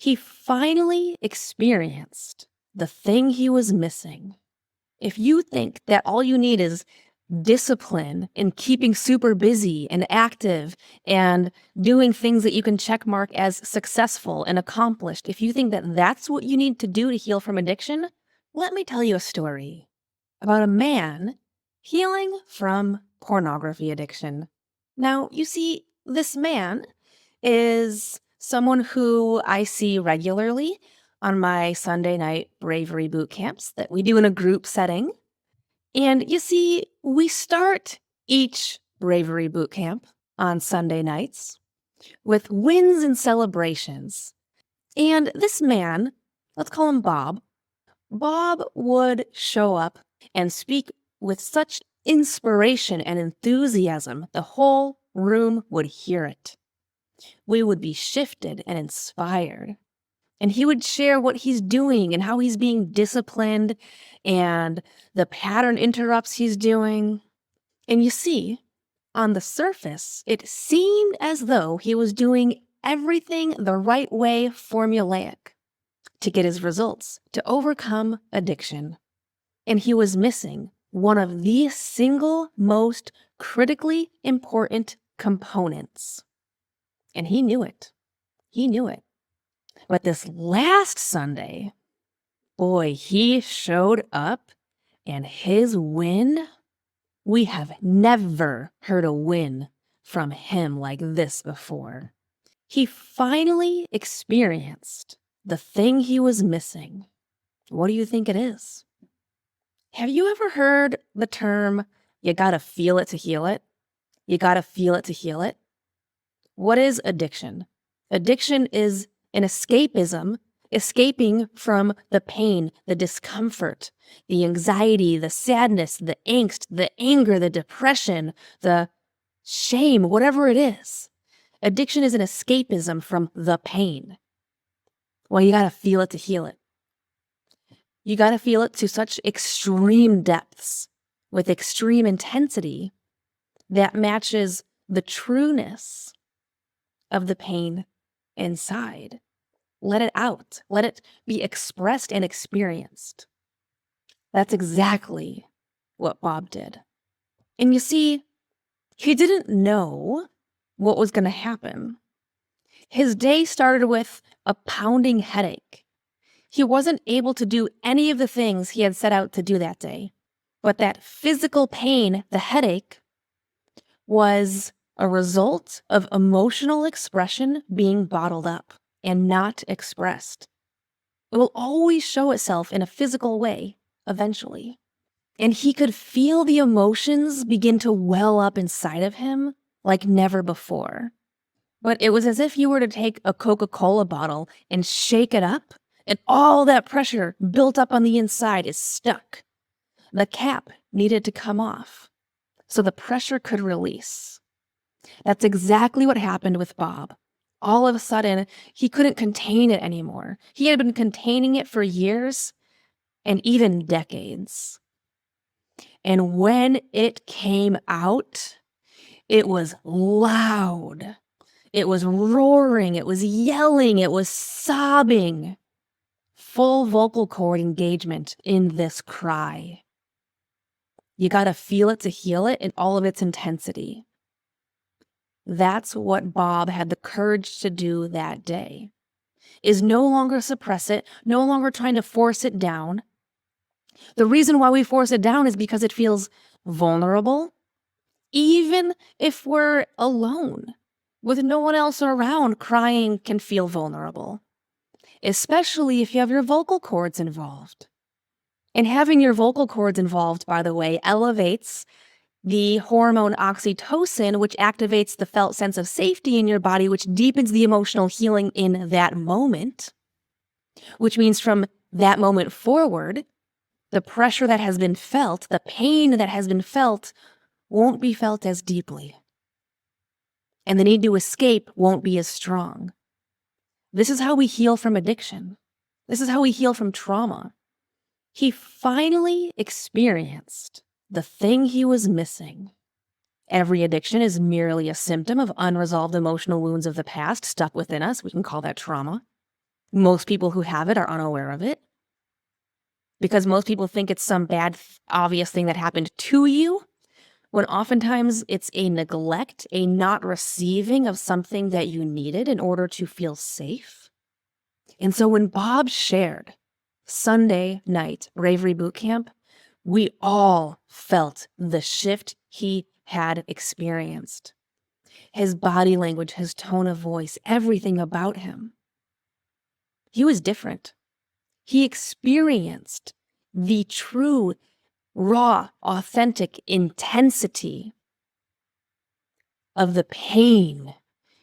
He finally experienced the thing he was missing. If you think that all you need is discipline and keeping super busy and active and doing things that you can check mark as successful and accomplished, if you think that that's what you need to do to heal from addiction, let me tell you a story about a man healing from pornography addiction. Now, you see, this man is someone who I see regularly on my Sunday night bravery boot camps that we do in a group setting. And you see, we start each bravery boot camp on Sunday nights with wins and celebrations. And this man, let's call him Bob, Bob would show up and speak with such inspiration and enthusiasm, the whole room would hear it. We would be shifted and inspired. And he would share what he's doing and how he's being disciplined and the pattern interrupts he's doing. And you see, on the surface, it seemed as though he was doing everything the right way, formulaic, to get his results, to overcome addiction. And he was missing one of the single most critically important components. And he knew it. He knew it. But this last Sunday, boy, he showed up, and his win, we have never heard a win from him like this before. He finally experienced the thing he was missing. What do you think it is? Have you ever heard the term, you gotta feel it to heal it? You gotta feel it to heal it? What is addiction? Addiction is an escapism, escaping from the pain, the discomfort, the anxiety, the sadness, the angst, the anger, the depression, the shame, whatever it is. Addiction is an escapism from the pain. Well, you gotta feel it to heal it. You gotta feel it to such extreme depths with extreme intensity that matches the trueness of the pain inside. Let it out. Let it be expressed and experienced. That's exactly what Bob did. And you see, he didn't know what was going to happen. His day started with a pounding headache. He wasn't able to do any of the things he had set out to do that day. But that physical pain, the headache, was a result of emotional expression being bottled up and not expressed. It will always show itself in a physical way, eventually. And he could feel the emotions begin to well up inside of him like never before. But it was as if you were to take a Coca-Cola bottle and shake it up, and all that pressure built up on the inside is stuck. The cap needed to come off so the pressure could release. That's exactly what happened with Bob. All of a sudden, he couldn't contain it anymore. He had been containing it for years and even decades. And when it came out, it was loud. It was roaring. It was yelling. It was sobbing. Full vocal cord engagement in this cry. You gotta feel it to heal it in all of its intensity. That's what Bob had the courage to do that day, is no longer suppress it, no longer trying to force it down. The reason why we force it down is because it feels vulnerable, even if we're alone, with no one else around. Crying can feel vulnerable, especially if you have your vocal cords involved. And having your vocal cords involved, by the way, elevates the hormone oxytocin, which activates the felt sense of safety in your body, which deepens the emotional healing in that moment, which means from that moment forward, the pressure that has been felt, the pain that has been felt, won't be felt as deeply. And the need to escape won't be as strong. This is how we heal from addiction. This is how we heal from trauma. He finally experienced the thing he was missing. Every addiction is merely a symptom of unresolved emotional wounds of the past stuck within us. We can call that trauma. Most people who have it are unaware of it because most people think it's some bad, obvious thing that happened to you, when oftentimes it's a neglect, a not receiving of something that you needed in order to feel safe. And so when Bob shared Sunday night Bravery Boot Camp, we all felt the shift he had experienced. His body language, his tone of voice, everything about him. He was different. He experienced the true, raw, authentic intensity of the pain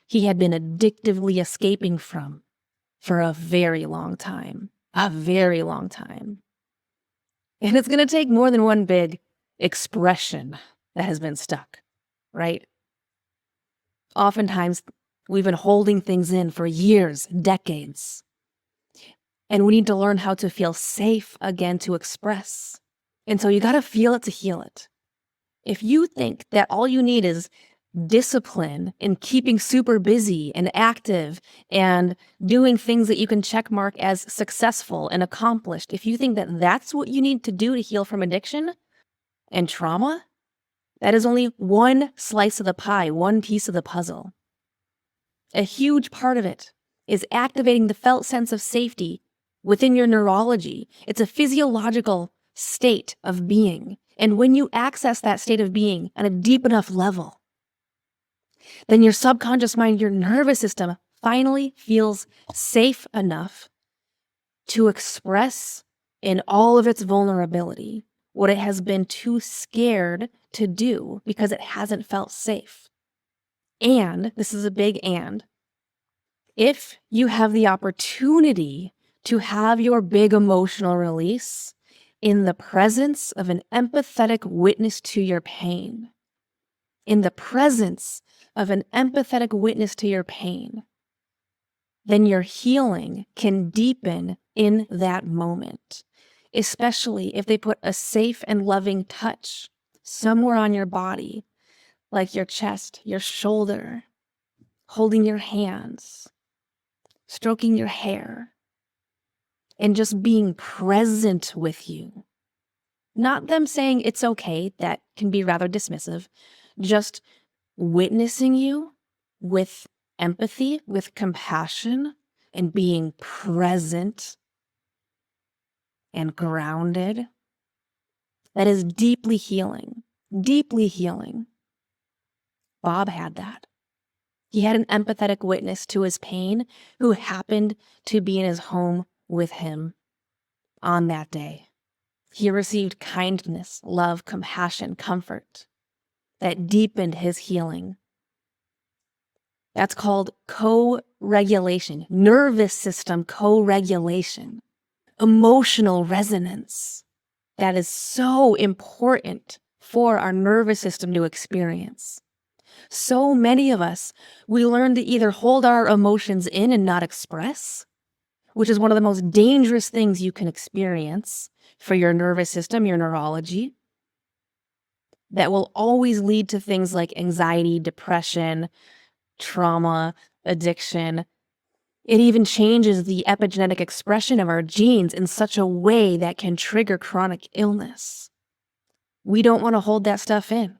he had been addictively escaping from for a very long time. A very long time. And it's going to take more than one big expression that has been stuck, right? Oftentimes, we've been holding things in for years, decades. And we need to learn how to feel safe again to express. And so you got to feel it to heal it. If you think that all you need is discipline and keeping super busy and active and doing things that you can check mark as successful and accomplished, if you think that that's what you need to do to heal from addiction and trauma, that is only one slice of the pie, one piece of the puzzle. A huge part of it is activating the felt sense of safety within your neurology. It's a physiological state of being. And when you access that state of being on a deep enough level, then your subconscious mind, your nervous system finally feels safe enough to express in all of its vulnerability what it has been too scared to do because it hasn't felt safe. And, this is a big and, if you have the opportunity to have your big emotional release in the presence of an empathetic witness to your pain, in the presence of an empathetic witness to your pain, then your healing can deepen in that moment, especially if they put a safe and loving touch somewhere on your body, like your chest, your shoulder, holding your hands, stroking your hair, and just being present with you. Not them saying it's okay, that can be rather dismissive, just witnessing you with empathy, with compassion, and being present and grounded. That is deeply healing, deeply healing. Bob had that. He had an empathetic witness to his pain who happened to be in his home with him on that day. He received kindness, love, compassion, comfort that deepened his healing. That's called co-regulation, nervous system co-regulation, emotional resonance. That is so important for our nervous system to experience. So many of us, we learn to either hold our emotions in and not express, which is one of the most dangerous things you can experience for your nervous system, your neurology, that will always lead to things like anxiety, depression, trauma, addiction. It even changes the epigenetic expression of our genes in such a way that can trigger chronic illness. We don't want to hold that stuff in.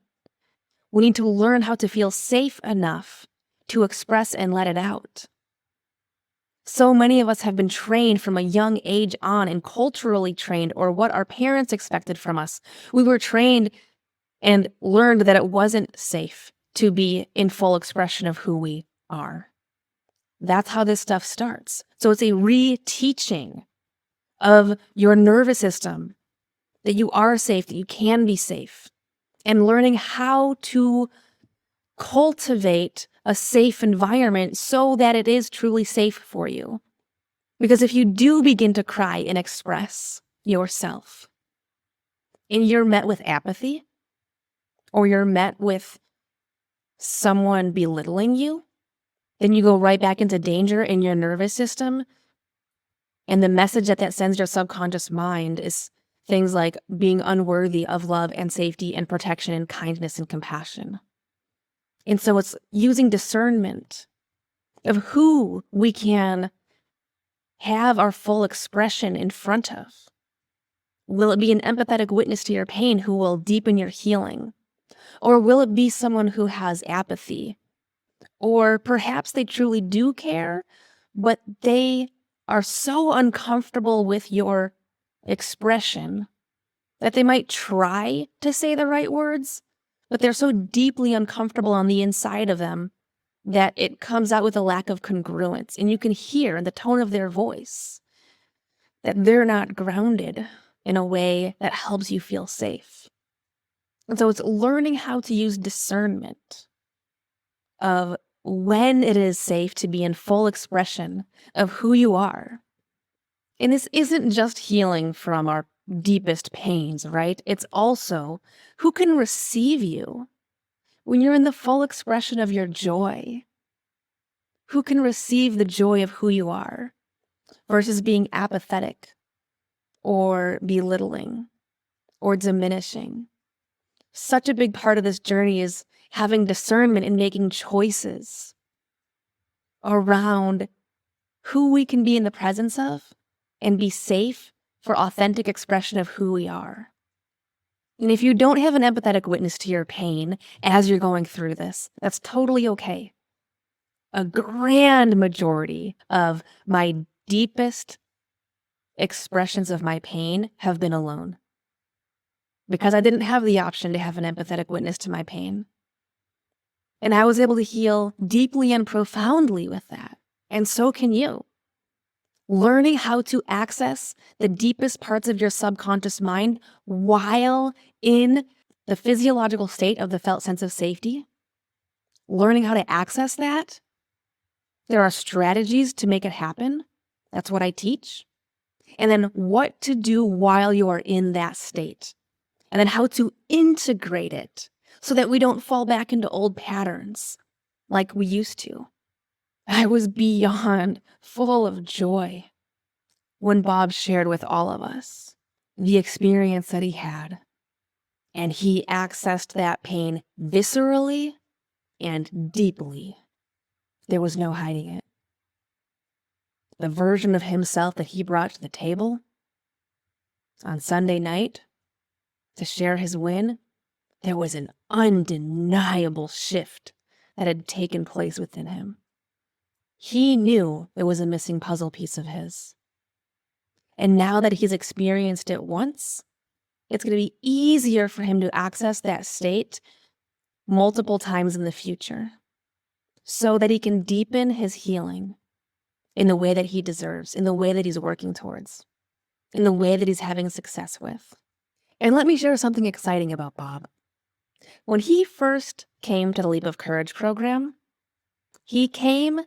We need to learn how to feel safe enough to express and let it out. So many of us have been trained from a young age on and culturally trained, or what our parents expected from us. We were trained and learned that it wasn't safe to be in full expression of who we are. That's how this stuff starts. So it's a reteaching of your nervous system that you are safe, that you can be safe, and learning how to cultivate a safe environment so that it is truly safe for you. Because if you do begin to cry and express yourself, and you're met with apathy, or you're met with someone belittling you, then you go right back into danger in your nervous system. And the message that sends your subconscious mind is things like being unworthy of love and safety and protection and kindness and compassion. And so it's using discernment of who we can have our full expression in front of? Will it be an empathetic witness to your pain who will deepen your healing? Or will it be someone who has apathy? Or perhaps they truly do care, but they are so uncomfortable with your expression that they might try to say the right words, but they're so deeply uncomfortable on the inside of them that it comes out with a lack of congruence. And you can hear in the tone of their voice that they're not grounded in a way that helps you feel safe. And so it's learning how to use discernment of when it is safe to be in full expression of who you are. And this isn't just healing from our deepest pains, right? It's also who can receive you when you're in the full expression of your joy. Who can receive the joy of who you are versus being apathetic or belittling or diminishing. Such a big part of this journey is having discernment and making choices around who we can be in the presence of and be safe for authentic expression of who we are. And if you don't have an empathetic witness to your pain as you're going through this, that's totally okay. A grand majority of my deepest expressions of my pain have been alone because I didn't have the option to have an empathetic witness to my pain. And I was able to heal deeply and profoundly with that. And so can you. Learning how to access the deepest parts of your subconscious mind while in the physiological state of the felt sense of safety. Learning how to access that. There are strategies to make it happen. That's what I teach. And then what to do while you are in that state. And then how to integrate it so that we don't fall back into old patterns like we used to. I was beyond full of joy when Bob shared with all of us the experience that he had. And he accessed that pain viscerally and deeply. There was no hiding it. The version of himself that he brought to the table on Sunday night to share his win, there was an undeniable shift that had taken place within him. He knew there was a missing puzzle piece of his. And now that he's experienced it once, it's going to be easier for him to access that state multiple times in the future so that he can deepen his healing in the way that he deserves, in the way that he's working towards, in the way that he's having success with. And let me share something exciting about Bob. When he first came to the Leap of Courage program, he came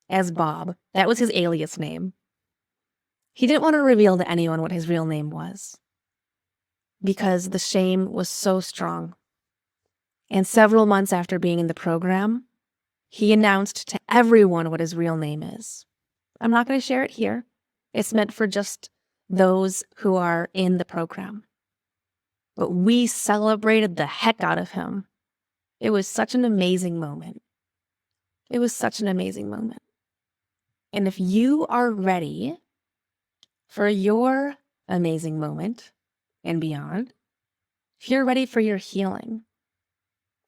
as Bob. That was his alias name. He didn't want to reveal to anyone what his real name was because the shame was so strong. And several months after being in the program, he announced to everyone what his real name is. I'm not going to share it here. It's meant for just those who are in the program. But we celebrated the heck out of him. It was such an amazing moment. It was such an amazing moment. And if you are ready for your amazing moment and beyond, if you're ready for your healing,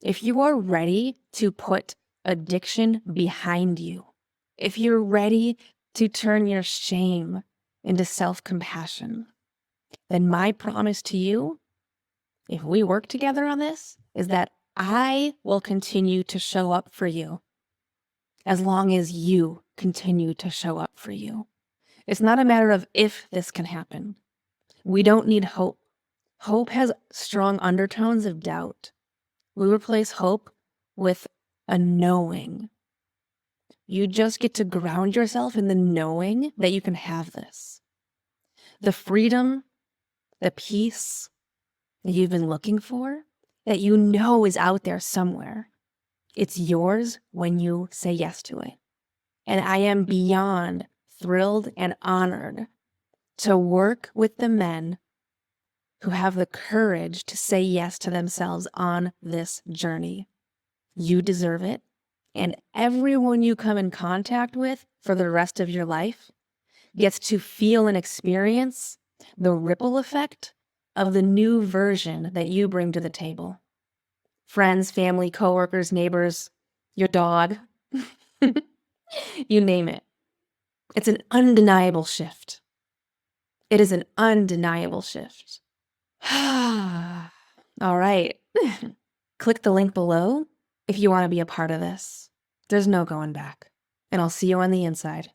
if you are ready to put addiction behind you, if you're ready to turn your shame into self-compassion, then my promise to you, if we work together on this, is that I will continue to show up for you as long as you continue to show up for you. It's not a matter of if this can happen. We don't need hope. Hope has strong undertones of doubt. We replace hope with a knowing. You just get to ground yourself in the knowing that you can have this. The freedom, the peace that you've been looking for, that you know is out there somewhere. It's yours when you say yes to it. And I am beyond thrilled and honored to work with the men who have the courage to say yes to themselves on this journey. You deserve it. And everyone you come in contact with for the rest of your life gets to feel and experience the ripple effect of the new version that you bring to the table. Friends, family, coworkers, neighbors, your dog, you name it. It's an undeniable shift. It is an undeniable shift. All right. Click the link below if you want to be a part of this. There's no going back. And I'll see you on the inside.